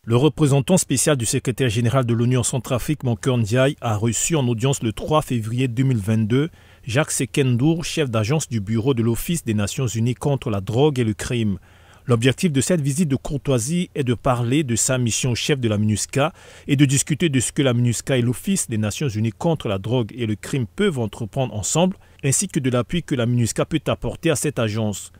Le représentant spécial du secrétaire général de l'ONU en Centrafrique, Mankeur Ndiaye, a reçu en audience le 3 février 2022 Jacques Sekendour, chef d'agence du bureau de l'Office des Nations Unies contre la drogue et le crime. L'objectif de cette visite de courtoisie est de parler de sa mission au chef de la MINUSCA et de discuter de ce que la MINUSCA et l'Office des Nations Unies contre la drogue et le crime peuvent entreprendre ensemble, ainsi que de l'appui que la MINUSCA peut apporter à cette agence.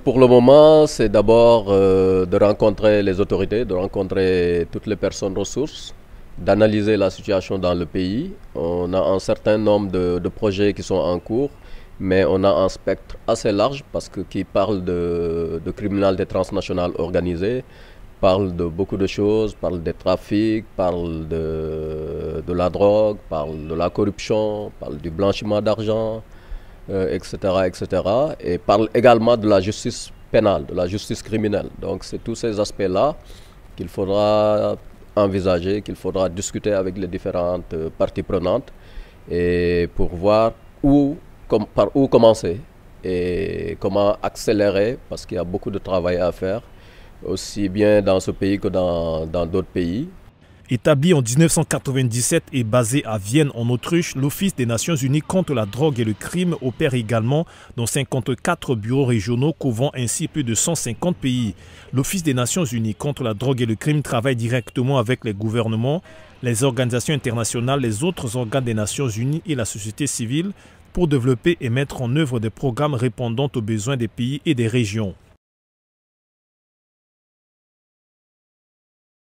Pour le moment, c'est d'abord de rencontrer les autorités, de rencontrer toutes les personnes ressources, d'analyser la situation dans le pays. On a un certain nombre de projets qui sont en cours, mais on a un spectre assez large parce que qui parle de criminalité transnationale organisée, parle de beaucoup de choses, parle des trafics, parle de la drogue, parle de la corruption, parle du blanchiment d'argent, etc., etc. Et parle également de la justice pénale, de la justice criminelle. Donc c'est tous ces aspects-là qu'il faudra envisager, qu'il faudra discuter avec les différentes parties prenantes et pour voir par où commencer et comment accélérer, parce qu'il y a beaucoup de travail à faire, aussi bien dans ce pays que dans d'autres pays. Établi en 1997 et basé à Vienne en Autriche, l'Office des Nations Unies contre la drogue et le crime opère également dans 54 bureaux régionaux couvrant ainsi plus de 150 pays. L'Office des Nations Unies contre la drogue et le crime travaille directement avec les gouvernements, les organisations internationales, les autres organes des Nations Unies et la société civile pour développer et mettre en œuvre des programmes répondant aux besoins des pays et des régions.